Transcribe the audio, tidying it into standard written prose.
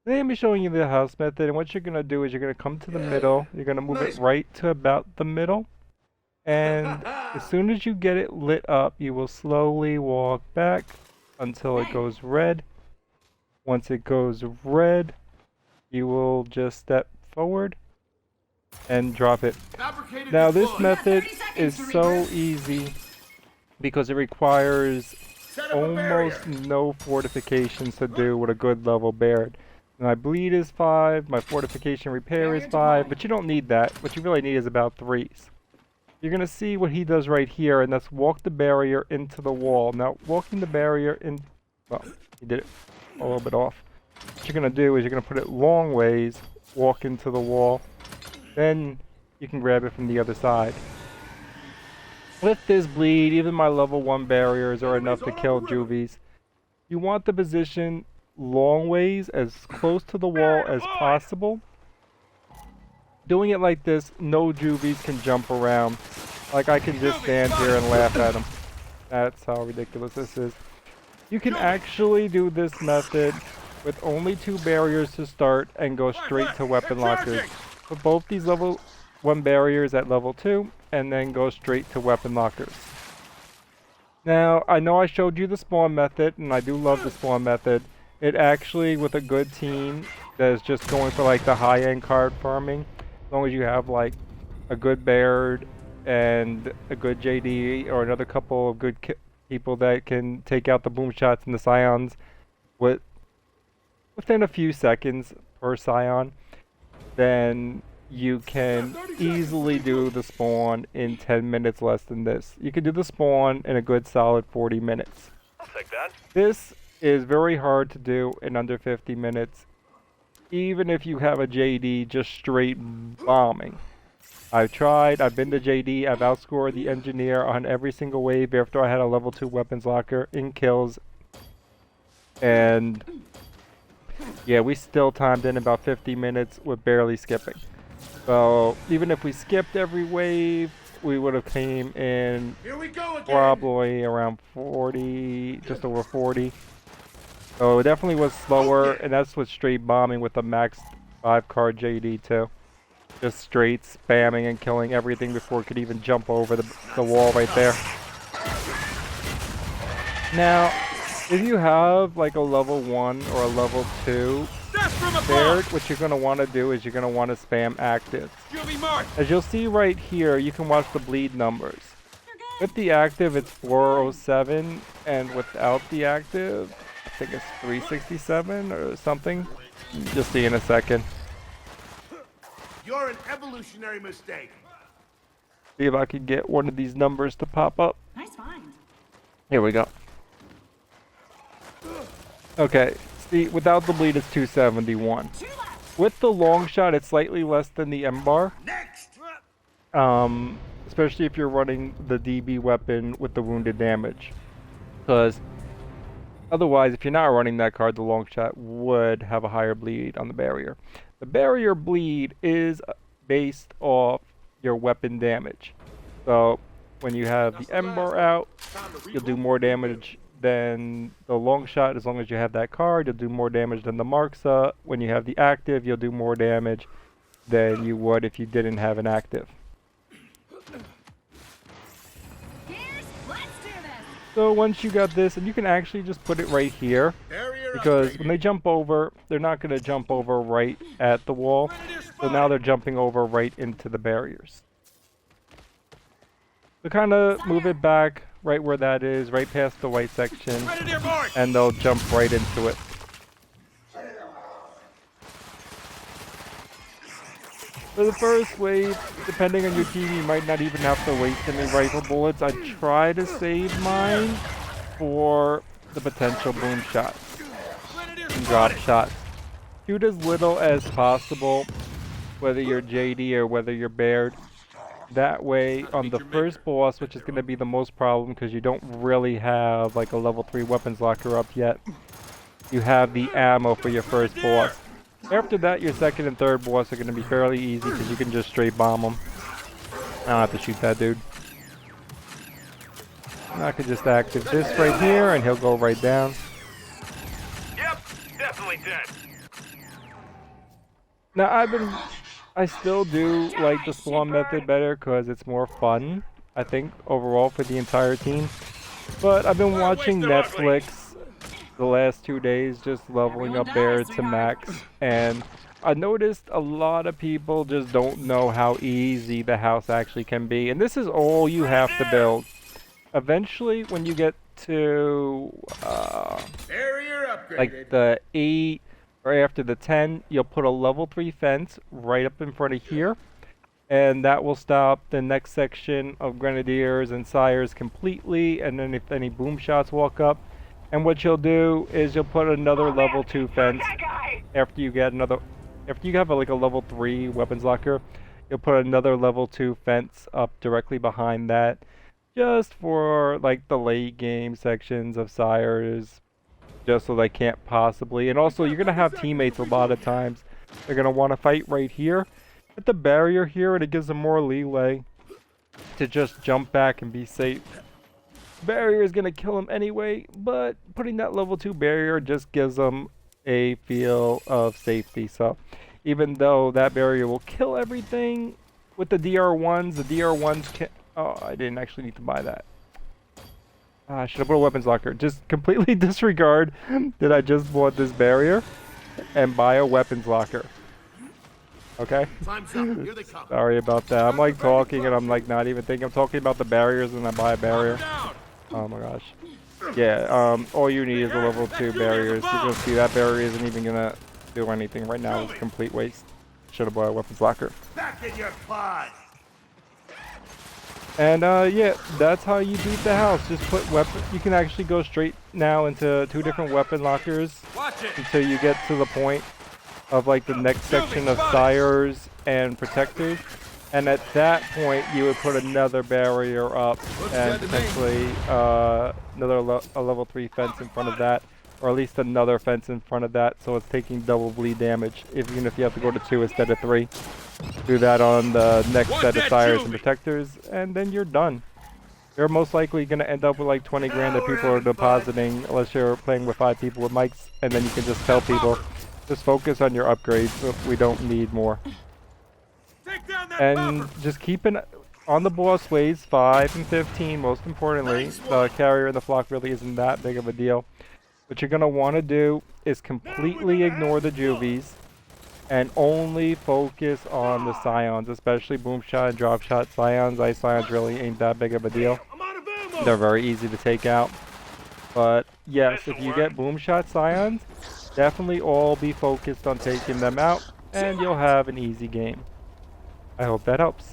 Today I'm showing you the house method, and what you're going to do is you're going to come to the middle, you're going to move it right to about the middle, and as soon as you get it lit up, you will slowly walk back until it goes red. Once it goes red, you will just step forward and drop it. Now this method is so easy because it requires almost no fortifications to do with a good level Baird. My bleed is 5, my fortification repair is 5, but you don't need that. What you really need is about 3s. You're going to see what he does right here, and that's walk the barrier into the wall. Now, walking the barrier in... well, he did it a little bit off. What you're going to do is you're going to put it long ways, walk into the wall, then you can grab it from the other side. With this bleed, even my level 1 barriers are enough to kill Juvies. You want the position long ways, as close to the wall as possible. Doing it like this, no Juvies can jump around. Like I can just stand here and laugh at them. That's how ridiculous this is. You can actually do this method with only 2 barriers to start and go straight to weapon lockers. Put both these level 1 barriers at level 2 and then go straight to weapon lockers. Now, I know I showed you the spawn method, and I do love the spawn method. It actually, with a good team that is just going for like the high-end card farming, as long as you have like a good Baird and a good JD or another couple of good people that can take out the boom shots and the scions within a few seconds per scion, then you can easily do the spawn in 10 minutes less than this. You can do the spawn in a good solid 40 minutes. I'll take that. This is very hard to do in under 50 minutes, even if you have a JD just straight bombing. I've tried, I've been to JD, I've outscored the engineer on every single wave after I had a level 2 weapons locker in kills. And yeah, we still timed in about 50 minutes with barely skipping. So even if we skipped every wave, we would have came in probably around 40, just over 40. So it definitely was slower, and that's with straight bombing with a max 5 card JD too. Just straight spamming and killing everything before it could even jump over the wall right there. Now, if you have like a level 1 or a level 2 Baird, what you're going to want to do is you're going to want to spam active. As you'll see right here, you can watch the bleed numbers. With the active, it's 407, and without the active, I think it's 367 or something. You'll see in a second. You're an evolutionary mistake. See if I can get one of these numbers to pop up. Nice find. Here we go. Okay, see, without the bleed, it's 271. With the long shot, it's slightly less than the M bar. Next. Especially if you're running the DB weapon with the wounded damage. Because otherwise, if you're not running that card, the long shot would have a higher bleed on the barrier. The barrier bleed is based off your weapon damage. So when you have the M bar out, you'll do more damage than the long shot. As long as you have that card, you'll do more damage than the Marksa. When you have the active, you'll do more damage than you would if you didn't have an active. So once you got this, and you can actually just put it right here, because when they jump over, they're not going to jump over right at the wall. So now they're jumping over right into the barriers. So kind of move it back right where that is, right past the white section, and they'll jump right into it. For the first wave, depending on your team, you might not even have to waste any rifle bullets. I try to save mine for the potential boom shots and drop shots. Shoot as little as possible, whether you're JD or whether you're Baird. That way, on the first boss, which is going to be the most problem because you don't really have like a level 3 weapons locker up yet, you have the ammo for your first boss. After that, your second and third boss are going to be fairly easy because you can just straight bomb them. I don't have to shoot that dude. I could just active this right here and he'll go right down. Yep, definitely dead. Now I still do like the spawn method better because it's more fun, I think, overall for the entire team. But I've been watching Netflix the last 2 days, just leveling up bear to max, and I noticed a lot of people just don't know how easy the house actually can be. And this is all you have to build. Eventually, when you get to like the 8 or after the 10, you'll put a level 3 fence right up in front of here, and that will stop the next section of grenadiers and sires completely. And then if any boom shots walk up, and what you'll do is you'll put another level 2 fence after you get another, after you have like a level 3 weapons locker, you'll put another level 2 fence up directly behind that, just for like the late game sections of sires, just so they can't possibly. And also, you're gonna have teammates a lot of times. They're gonna want to fight right here at the barrier here, and it gives them more leeway to just jump back and be safe. Barrier is gonna kill them anyway, but putting that level 2 barrier just gives them a feel of safety. So even though that barrier will kill everything with the DR1s can. Oh, I didn't actually need to buy that. I should have put a weapons locker. Just completely disregard that I just bought this barrier and buy a weapons locker. Okay? Sorry about that. I'm like talking and I'm like not even thinking. I'm talking about the barriers and I buy a barrier. Oh my gosh. Yeah, all you need is a level 2 barriers. You're gonna see that barrier isn't even gonna do anything right now. It's a complete waste. Should have bought a weapons locker. Back in your pod. And yeah, that's how you beat the house. Just put weapon. You can actually go straight now into 2 different weapon lockers until you get to the point of like the next section of sires and protectors. And at that point, you would put another barrier up and potentially a level 3 fence in front of that, or at least another fence in front of that, so it's taking double bleed damage, even if you have to go to 2 instead of 3. Do that on the next set of sires and protectors, and then you're done. You're most likely going to end up with like 20 grand that people are depositing, unless you're playing with 5 people with mics, and then you can just tell people, just focus on your upgrades, so we don't need more. And just keep an on the boss waves 5 and 15, most importantly. The carrier and the flock really isn't that big of a deal. What you're going to want to do is completely ignore the Juvies and only focus on the Scions, especially boom shot and drop shot Scions. Ice Scions really ain't that big of a deal. They're very easy to take out. But yes, if you get boom shot Scions, definitely all be focused on taking them out, and you'll have an easy game. I hope that helps.